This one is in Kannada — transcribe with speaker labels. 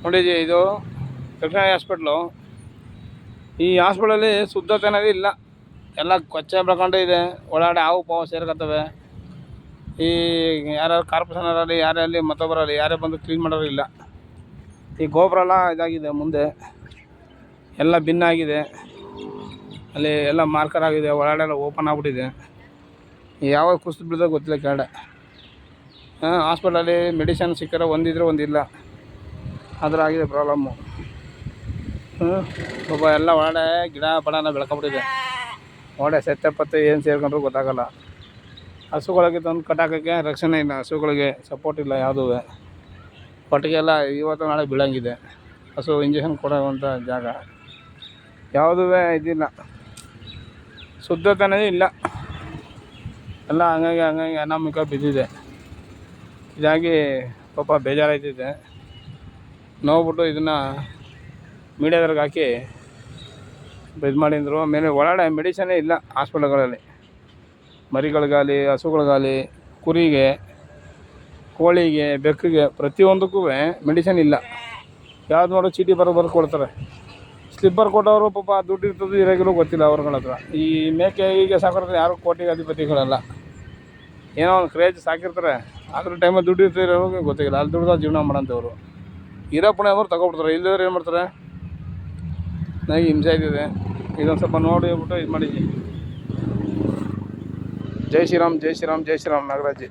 Speaker 1: ನೋಡಿದ್ವಿ ಇದು ವೆಟರ್ನರಿ ಹಾಸ್ಪಿಟ್ಲು. ಈ ಹಾಸ್ಪಿಟಲಲ್ಲಿ ಶುದ್ಧತೆ ಅನ್ನೋದು ಇಲ್ಲ, ಎಲ್ಲ ಕೊಚ್ಚೆ ಬೆಳ್ಕೊಂಡು ಇದೆ. ಒಳಗಡೆ ಹಾವು ಪಾವು ಸೇರ್ಕೊತವೆ. ಈ ಯಾರು ಕಾರ್ಪೊರೇಷನರಲ್ಲಿ ಯಾರಲ್ಲಿ ಮತ್ತೊಬ್ಬರಲ್ಲಿ ಯಾರೇ ಬಂದು ಕ್ಲೀನ್ ಮಾಡೋರು ಇಲ್ಲ. ಈ ಗೋಪುರ ಎಲ್ಲ ಇದಾಗಿದೆ, ಮುಂದೆ ಎಲ್ಲ ಭಿನ್ನಾಗಿದೆ, ಅಲ್ಲಿ ಎಲ್ಲ ಮಾರ್ಕರ್ ಆಗಿದೆ, ಒಳಗಡೆ ಎಲ್ಲ ಓಪನ್ ಆಗಿಬಿಟ್ಟಿದೆ. ಯಾವಾಗ ಕುಸಿದು ಬಿಡೋದು ಗೊತ್ತಿಲ್ಲ ಕೆಳಗಡೆ. ಹಾಸ್ಪಿಟಲಲ್ಲಿ ಮೆಡಿಸಿನ್ ಸಿಕ್ಕರೆ ಒಂದಿದ್ರೆ ಒಂದಿಲ್ಲ, ಆದ್ರೆ ಆಗಿದೆ ಪ್ರಾಬ್ಲಮ್ಮು. ಪಾಪ ಎಲ್ಲ ಒಳಗಡೆ ಗಿಡ ಬಡನ ಬೆಳ್ಕೊಬಿಟ್ಟಿದೆ. ಒಳ್ಳೆ ಸೆತ್ತೆ ಪತ್ತೆ ಏನು ಸೇರ್ಕೊಂಡ್ರು ಗೊತ್ತಾಗಲ್ಲ. ಹಸುಗಳಿಗೆ ತಂದು ಕಟ್ಟಾಕೋಕ್ಕೆ ರಕ್ಷಣೆ ಇಲ್ಲ, ಹಸುಗಳಿಗೆ ಸಪೋರ್ಟ್ ಇಲ್ಲ ಯಾವುದೂ. ಕೊಟ್ಟಿಗೆಲ್ಲ ಇವತ್ತು ನಾಳೆ ಬೀಳಂಗಿದೆ. ಹಸು ಇಂಜೆಕ್ಷನ್ ಕೊಡೋವಂಥ ಜಾಗ ಯಾವುದೂ ಇದಿಲ್ಲ, ಶುದ್ಧತೆಯೇ ಇಲ್ಲ. ಎಲ್ಲ ಹಂಗಾಗಿ ಅನಾಮಿಕ ಬಿದ್ದಿದೆ. ಇದಾಗಿ ಪಾಪ ಬೇಜಾರಾಯ್ತಿದೆ. ನೋಡ್ಬಿಟ್ಟು ಇದನ್ನು ಮೀಡಿಯಾದ್ರಿಗೆ ಹಾಕಿ ಇದು ಮಾಡಿದ್ರು. ಆಮೇಲೆ ಒಳಗಡೆ ಮೆಡಿಸನ್ನೇ ಇಲ್ಲ ಹಾಸ್ಪಿಟಲ್ಗಳಲ್ಲಿ. ಮರಿಗಳಿಗಾಗಲಿ, ಹಸುಗಳಿಗಾಗಲಿ, ಕುರಿಗೆ, ಕೋಳಿಗೆ, ಬೆಕ್ಕಿಗೆ ಪ್ರತಿಯೊಂದಕ್ಕೂ ಮೆಡಿಸನ್ ಇಲ್ಲ. ಯಾವ್ದು ನೋಡೋ ಚೀಟಿ ಬರ್ದು ಕೊಡ್ತಾರೆ. ಸ್ಲಿಪ್ಪರ್ ಕೊಟ್ಟವರು ಪಾಪ ದುಡ್ಡು ಇರ್ತದೆ ಇರೋಗಿರೋ ಗೊತ್ತಿಲ್ಲ ಅವ್ರಗಳ ಹತ್ರ. ಈ ಮೇಕೆ ಹೀಗೆ ಸಾಕಿರ್ತಾರೆ, ಯಾರು ಕೋಟಿಗೆ ಅಧಿಪತಿಗಳಲ್ಲ. ಏನೋ ಒಂದು ಕ್ರೇಜ್ ಸಾಕಿರ್ತಾರೆ, ಅದ್ರ ಟೈಮಲ್ಲಿ ದುಡ್ಡು ಇರ್ತಿರೋರಿಗೆ ಗೊತ್ತಿಲ್ಲ. ಅಲ್ಲಿ ದುಡ್ದು ಜೀವನ ಮಾಡೋಂಥವ್ರು ಇರೋ ಪುಣ್ಯದವ್ರು ತಗೊಬಿಡ್ತಾರೆ. ಇಲ್ಲದವ್ರು ಏನು ಮಾಡ್ತಾರೆ? ನನಗೆ ಹಿಂಸೆ ಆಯ್ತಿದೆ. ಇದೊಂದು ಸ್ವಲ್ಪ ನೋಡಿ ಬಿಟ್ಟು ಇದು ಮಾಡಿದ್ವಿ. ಜೈ ಶ್ರೀರಾಮ್, ಜೈ ಶ್ರೀರಾಮ್, ಜೈ ಶ್ರೀರಾಮ್ ನಾಗರಾಜ್.